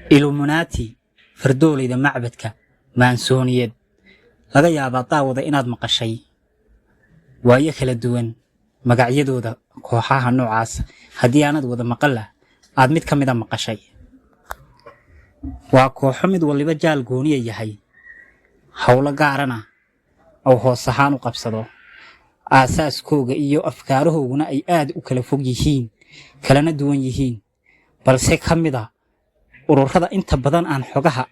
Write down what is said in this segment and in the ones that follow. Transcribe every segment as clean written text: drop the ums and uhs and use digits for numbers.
Illuminati fardooleyda macbadka maansooniyad laga yaabaa daawada inaad maqashay waayo kala duwan magacyadooda kooxaha noocaas haddii aanad wada maqal aad mid ka mid a maqashay. waa kooxo mid waliba jaal gooniya yahay, howlo gaarana oo hoos ahaan u qabsado, aasaaskooga iyo afkaarahooguna ay aad u kala fog yihiin, kalana duwan yihiin, balse ka mid a ururada inta badan aan xogaha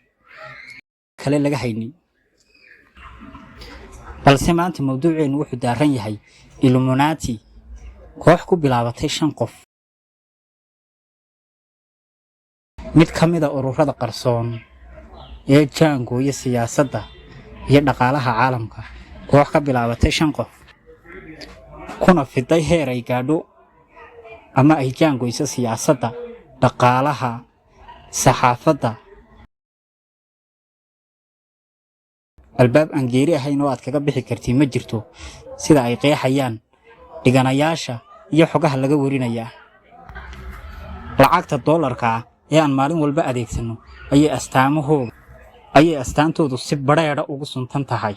kale laga haynin. balse maanta mawduuceenu wuxuu daaran yahay Illuminati, koox ku bilaabatay 5 qof. mid ka mid a ururada qarsoon ee jaangooya siyaasadda iyo dhaqaalaha caalamka, koox ka bilaabatay 5 qof kuna fiday heer ay gaadho ama ay jaangooyso siyaasadda, dhaqaalaha, saxaafadda. albaab aan geeri ahayn oo aad kaga bixi kartiin ma jirto, sida ay qeexayaan dhiganayaasha iyo xogaha laga warinayaa. lacagta doolarka ee aan maalin walba adeegsano ayay astaantoodu si badheedha ugu suntan tahay.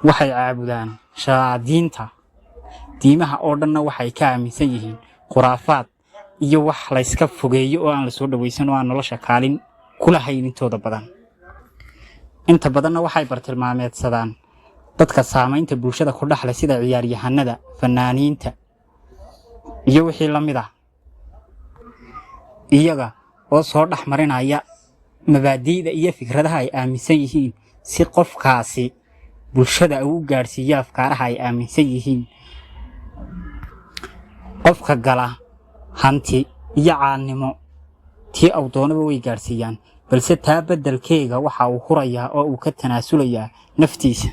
waxay caabudaan shayaadiinta, diimaha oo dhanna waxay ka aaminsan yihiin khuraafaad iyo wax layska fogeeyo oo aan la soo dhawaysan oo aan nolosha kaalin kula hayn intooda badan. inta badanna waxay bartilmaameedsadaan dadka saamaynta bulshada ku dhaxlay sida ciyaaryahanada, fanaaniinta iyo wixii la mid ah, iyaga oo soo dhex marinaya mabaadi'da iyo fikradaha ay aaminsan yihiin si qofkaasi bulshada uu gaarsiiyo afkaaraha ay aaminsan yihiin. qofka gala hanti iyo caannimo tii uu doonaba way gaarsiiyaan, balse taa beddelkeega waxa uu hurayaa oo uu ka tanaasulayaa naftiisa.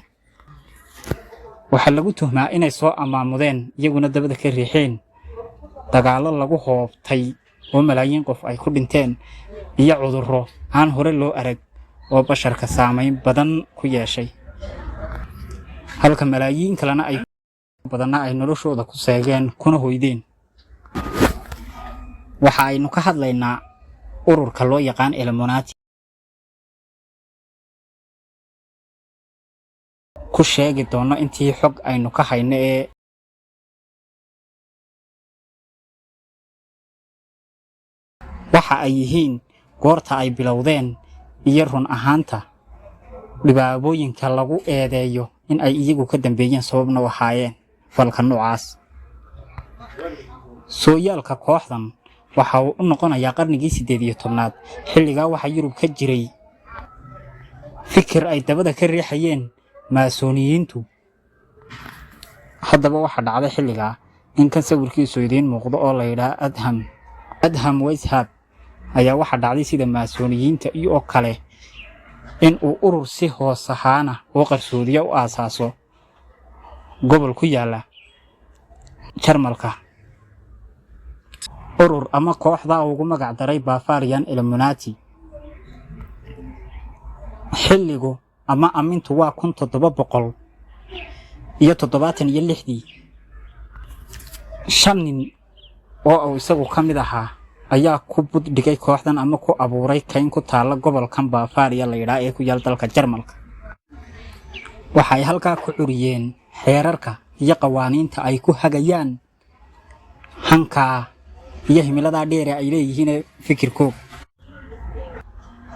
waxaa lagu tuhmaa inay soo amaamudeen iyaguna dabada ka riixeen dagaallo lagu hoobtay oo malaayiin qof ay ku dhinteen iyo cudurro aan hore loo arag oo basharka saamayn badan ku yeeshay, halka malaayiin kalena ay noloshooda ku seegeen kuna hoydeen. waxa aynu ka hadlaynaa ururka loo yaqaan Illuminati, ku sheegi doono intii xog aynu ka hayno ee waxa ay yihiin, goorta ay bilowdeen, iyo run ahaanta dhibaabooyinka lagu eedeeyo in ay iyagu ka dambeeyeen sababna wahaayeen falka noocaas. sooyaalka kooxdan waxa uu u noqonayaa qarnigii 18aad. xilligaa waxaa Yurub ka jiray fikir ay dabada ka riixayeen maasooniyiintu. haddaba waxaa dhacday xilligaa in kan sawirkiisu idiin muuqdo oo la yidhaah Adham Weishaupt ayaa waxaa dhacday sida maasooniyiinta iyo oo kale in uu urur si hoos ahaana oo qarsoodiya u aasaaso gobol ku yaala Jarmalka. urur ama kooxda ugu magac daray Bavarian Illuminati. xilligu ama amintu waa 1776. 5 nin oo isagu ka mid ahaa ayaa ku buddhigay kooxdan ama ku abuuray kayn ku taala gobolkan Bavaria la yiraahdo ee ku yaal dalka Jarmalka. waxay halkaa ku curiyeen xeerarka iyo qawaaniinta ay ku hagayaan hanka iyo himilada dheer ay leeyihiin fikirkooda,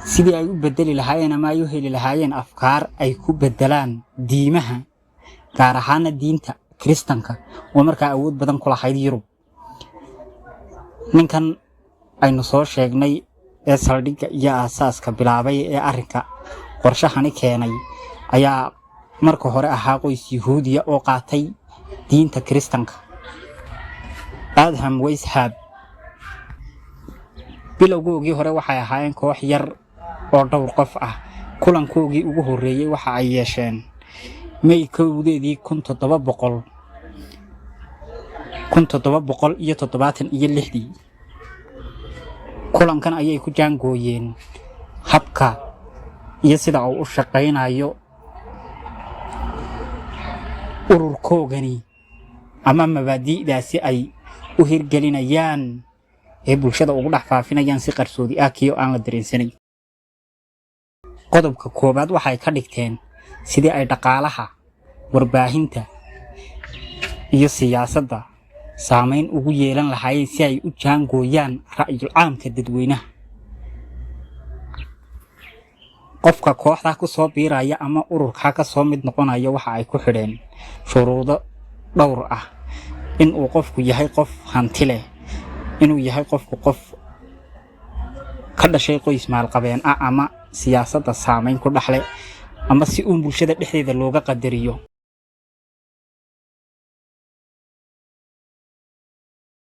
sidii ay u bedeli lahaayeen ama ay u heli lahaayeen afkaar ay ku bedelaan diimaha, gaar ahaan diinta Kiristaanka oo markaa awood badan ku lahayd Yurub. ninkan aynu soo sheegnay ee saldhigga iyo aasaaska bilaabay ee arrinka qorshahani keenay ayaa marka hore ahaa qoys Yahuudiya oo qaatay diinta Kiristaanka. Adham Weishaupt bilowgoogii hore waxay ahaayeen koox yar oo dhowr qof ah. kulankoogii ugu horeeyay waxa ay yeesheen May 1776. kulankan ayay ku jaangooyeen habka iyo sida uu u shaqaynayo ururkoogani ama mabaadi'daasi ay u hirgelinayaan ee bulshada ugu dhex faafinayaan si qarsoodi ah kiyo aan la dareensanayn. qodobka koobaad waxay ka dhigteen sidii ay dhaqaalaha, warbaahinta iyo siyaasadda saameyn ugu yeelan lahaayeen si ay u jaangooyaan ra'yul caamka dadweynaha. qofka kooxda ku soo biiraya ama ururka ka soo mid noqonaya waxa ay ku xidheen shuruudo dhowr ah in uu qofku yahay qof hanti leh, inuu yahay qofku qof ka dhashay qoys maalqabeen ah ama siyaasadda saameyn ku dhaxlay ama si uu bulshada dhexdeeda looga qadariyo.